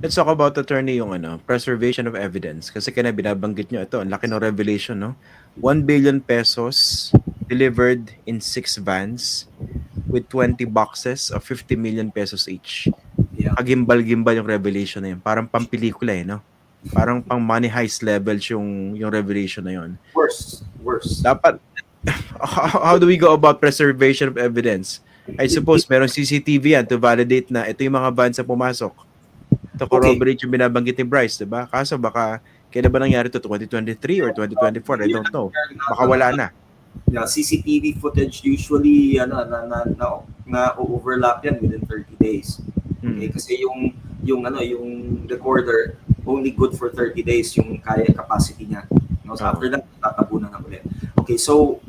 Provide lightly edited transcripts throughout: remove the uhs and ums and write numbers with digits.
Let's talk about, attorney, yung preservation of evidence. Kasi kaya binabanggit nyo ito, ang laki ng revelation, no? 1 billion pesos delivered in 6 vans with 20 boxes of 50 million pesos each. Yeah. Kagimbal-gimbal yung revelation na yun. Parang pampelikula no? Parang pang money heist levels yung revelation na yun. Worse. Dapat, how do we go about preservation of evidence? I suppose meron CCTV yan to validate na ito yung mga vans na pumasok. To corroborate yung binabanggit ni Bryce, diba? Kaso baka, kailan ba nangyari to? 2023 or 2024? I don't know. Baka wala na. Yeah, CCTV footage usually na overlap yan within 30 days. Okay, kasi yung recorder only good for 30 days yung kaya capacity niya. No, so after that tatabunan na ulit. Okay, so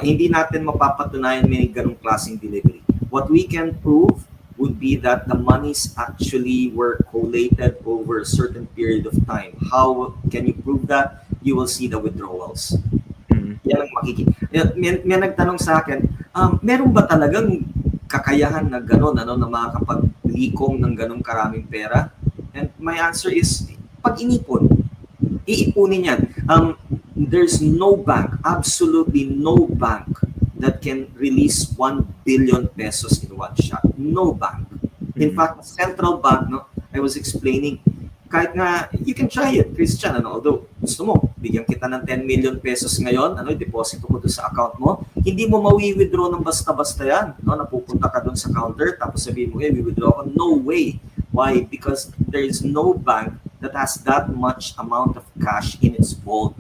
hindi natin mapapatunayan may ganung klaseng delivery. What we can prove would be that the monies actually were collated over a certain period of time. How can you prove that? You will see the withdrawals. Yan ang makikita. May nagtanong sa akin, meron ba talagang kakayahan na gano'n, na makakapaglikong ng gano'ng karaming pera? And my answer is, pag iipunin yan. There's no bank, absolutely no bank that can release 1 billion pesos in one shot. No bank. In fact, central bank, I was explaining, kahit nga, you can try it, Christian, although gusto mo, bigyan kita ng 10 million pesos ngayon, deposit ko doon sa account mo, hindi mo mawi-withdraw ng basta-basta yan, napupunta ka doon sa counter, tapos sabihin mo, we-withdraw ko. No way. Why? Because there is no bank that has that much amount of cash in its vault.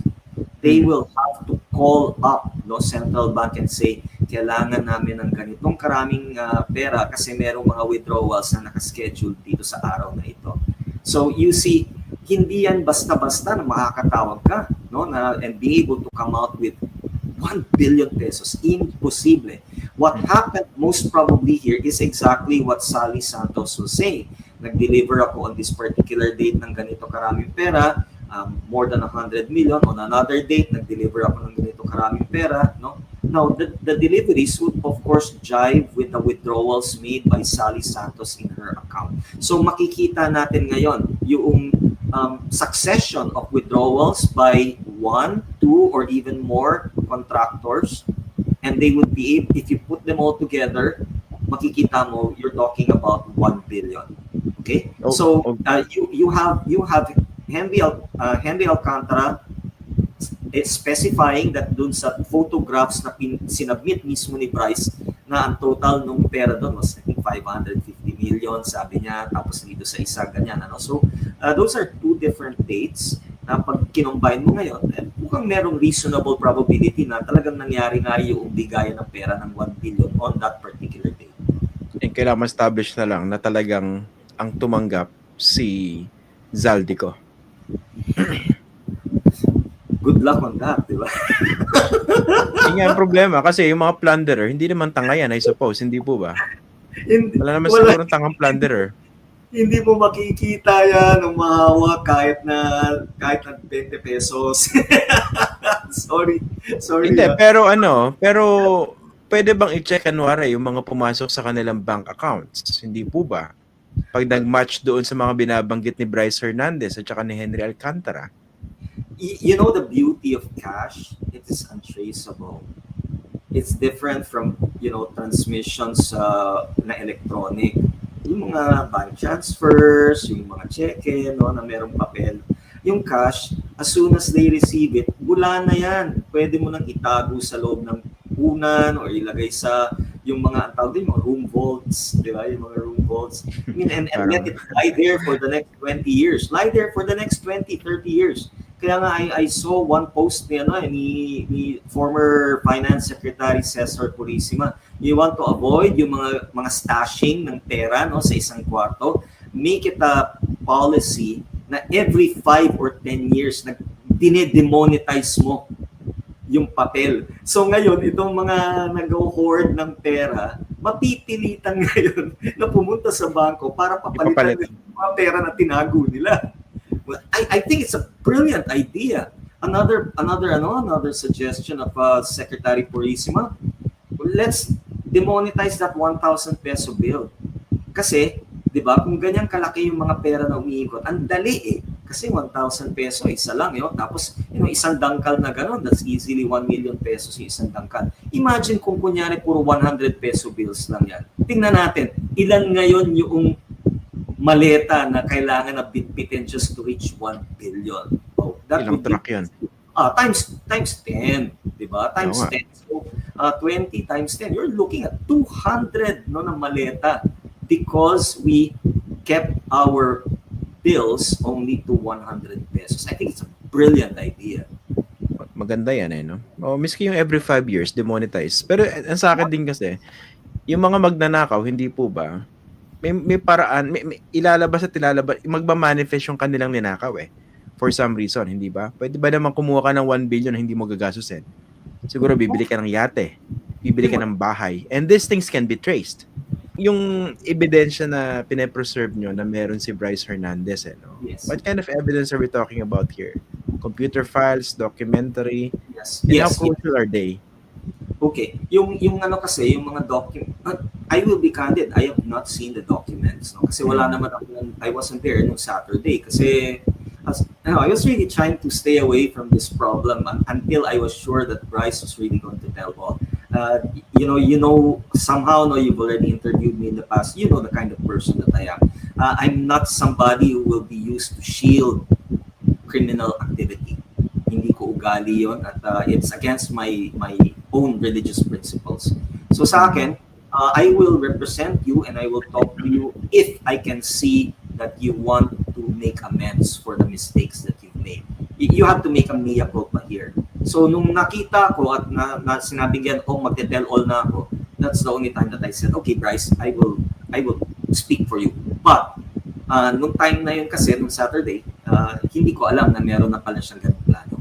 They will have to call up central bank and say, kailangan namin ng ganitong karaming pera kasi merong mga withdrawals na nakaschedule dito sa araw na ito. So you see, hindi yan basta-basta na makakatawag ka and be able to come out with 1 billion pesos. Imposible. What happened most probably here is exactly what Sally Santos was saying. Nag-deliver ako on this particular date ng ganito karaming pera, more than 100 million. On another date, nag-deliver ako ng ganito karaming pera. Now, the deliveries would, of course, jive with the withdrawals made by Sally Santos in her account. So, makikita natin ngayon yung succession of withdrawals by 1, 2, or even more contractors. And they would be able, if you put them all together, makikita mo, you're talking about 1 billion. Okay? So, you have Henry Alcantara specifying that dun sa photographs na sinubmit mismo ni Bryce na ang total nung pera doon was I think 550 million, sabi niya, tapos dito sa isa ganyan. So, those are two different dates na pag kinombine mo ngayon, mukhang merong reasonable probability na talagang nangyari nga yung bigayan ng pera ng 1 billion on that particular date. And kailangan ma-establish na lang na talagang ang tumanggap si Zaldico. Good luck on that, di ba? Yung nga ang problema kasi yung mga plunderer, hindi naman tanga yan, I suppose, hindi po ba? Wala naman siguro tangang plunderer. Hindi mo makikita yan ng mahawak kahit na 20 pesos. Sorry. Hindi, pero pwede bang i-check kanwari yung mga pumasok sa kanilang bank accounts? Hindi po ba? Pag nag-match doon sa mga binabanggit ni Bryce Hernandez at saka ni Henry Alcantara. You know the beauty of cash? It is untraceable. It's different from, transmissions na electronic. Yung mga bank transfers, yung mga cheque, na merong papel. Yung cash, as soon as they receive it, bula na yan. Pwede mo nang itago sa loob ng punan or ilagay sa yung mga mga room vaults, di ba? Yung mga room vaults. I mean, and let it lie there for the next 20 years. Lie there for the next 20, 30 years. Kaya nga, I saw one post ni former Finance Secretary Cesar Purisima. You want to avoid yung mga stashing ng pera sa isang kwarto, make it a policy na every 5 or 10 years dinedemonetize mo yung papel. So ngayon, itong mga nag-hoard ng pera, mapipilitan ngayon na pumunta sa bangko para papalitan yung mga pera na tinago nila. Well, I think it's a brilliant idea. Another suggestion of Secretary Purisima, let's demonetize that 1,000 peso bill. Kasi, 'di ba? Kung ganyan kalaki yung mga pera na umiikot, ang dali eh. Kasi 1,000 peso isa lang, tapos isang dangkal na gano'n, that's easily 1 million pesos yung isang dangkal. Imagine kung kunyari puro 100 peso bills lang yan. Tingnan natin, ilan ngayon yung maleta na kailangan na bitbitin just to reach 1 billion. Oh, that Ilang truck yun? Times 10, 'di ba? Times 10. So 20 times 10, you're looking at 200 na maleta because we kept our bills only to 100 pesos. I think it's a brilliant idea. Maganda yan no? Miski yung every 5 years, demonetize. Pero ang sa akin din kasi, yung mga magnanakaw, hindi po ba, may paraan, may ilalabas at ilalabas, magmamanifest yung kanilang ninakaw for some reason, hindi ba? Pwede ba naman kumuha ka ng 1 billion na hindi mo gagastusin? Siguro bibili ka ng yate, bibili ka ng bahay, and these things can be traced. Yung ebidensya na pine-preserve nyo na meron si Bryce Hernandez, no? Yes. What kind of evidence are we talking about here? Computer files, documentary? Yes. And how crucial are they? Okay. Yung kasi, yung mga document, I will be candid, I have not seen the documents. No? Kasi wala naman I wasn't there nung Saturday. Kasi I was really trying to stay away from this problem until I was sure that Bryce was really going to tell all. Somehow, you've already interviewed me in the past. You know the kind of person that I am. I'm not somebody who will be used to shield criminal activity. Hindi ko ugali yun at it's against my own religious principles. So sa akin, I will represent you and I will talk to you if I can see that you want to make amends for the mistakes that you've made. You have to make a mea culpa here. So nung nakita ko at na sinabing yan, magte-tell all na ako, that's the only time that I said, okay Bryce, I will speak for you. But nung time na yun kasi, nung Saturday, hindi ko alam na meron na pala siyang ganung plano.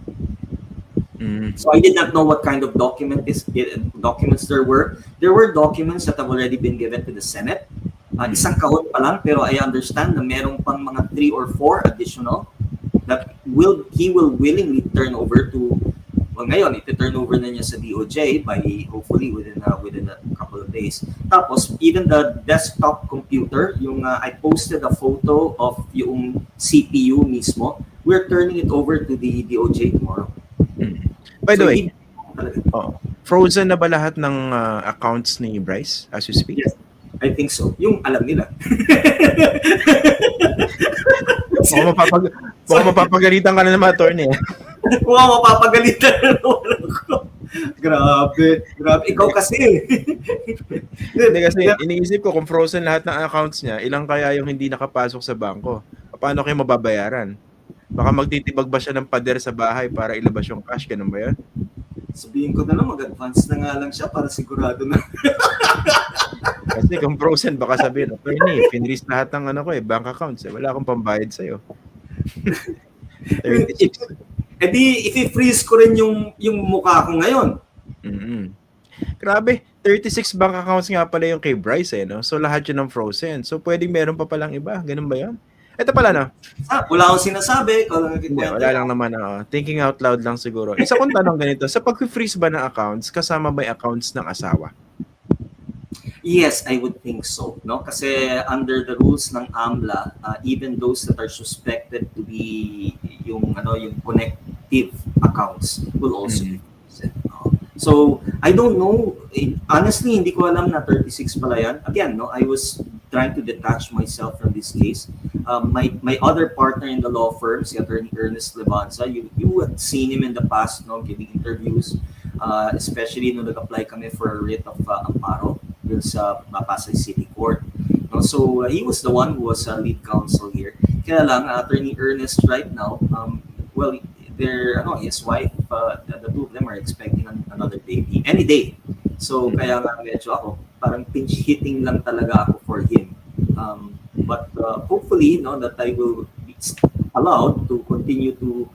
So I did not know what kind of documents there were. There were documents that have already been given to the Senate. Isang kahon pa lang, pero I understand na merong pang mga 3 or 4 additional that he will willingly turn over to, ngayon, iti-turn over na niya sa DOJ by hopefully within a couple of days. Tapos, even the desktop computer, yung I posted a photo of yung CPU mismo, we're turning it over to the DOJ tomorrow. By the way, frozen na ba lahat ng accounts ni Bryce as you speak? Yes, I think so. Yung alam nila. Baka mapapagalitan ka na ng mga attorney. Mapapagalitan na naman ako. Grabe. Ikaw kasi. Hindi kasi iniisip ko kung frozen lahat ng accounts niya, ilang kaya yung hindi nakapasok sa bangko? Paano kayo mababayaran? Baka magtitibag ba siya ng pader sa bahay para ilabas yung cash? Ganun ba yan? Sabihin ko na lang, mag-advance na nga lang siya para sigurado na. Kasi kung frozen, baka sabihin, attorney, finreeze lahat ng bank accounts. Wala akong pambayad sa'yo. 36. I-freeze ko rin yung mukha ko ngayon. Grabe, 36 bank accounts nga pala yung kay Bryce, no? So lahat yun ng frozen. So pwedeng meron pa palang iba. Ganun ba yun? Ito pala, no? Wala akong sinasabi. Wala lang naman. Thinking out loud lang siguro. Isa kong tanong ganito, sa pag-freeze ba ng accounts, kasama ba yung accounts ng asawa? Yes, I would think so. No? Kasi under the rules ng AMLA, even those that are suspected to be yung connective accounts will also be frozen. So, I don't know. Honestly, hindi ko alam na 36 pala yan. Again, I was trying to detach myself from this case. My other partner in the law firm, si Attorney Ernest Levanza, you had seen him in the past, giving interviews, especially nung nag-apply kami for a writ of amparo sa Pasay City Court. So, he was the one who was lead counsel here. Kaya lang, Attorney Ernest right now, his wife, the two of them are expecting another baby any day. So kaya nga medyo ako, parang pinch hitting lang talaga ako for him. But hopefully, that I will be allowed to continue to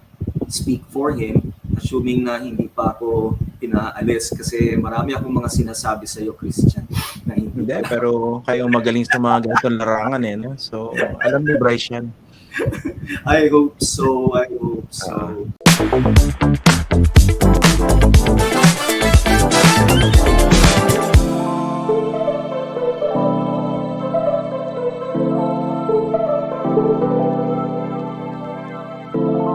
speak for him, assuming na hindi pa ako pinaalis kasi marami akong mga sinasabi sa iyo, Christian. Na hindi, pero kayong magaling sa mga ganitong larangan no? So, alam ni Bryce yan. I hope so.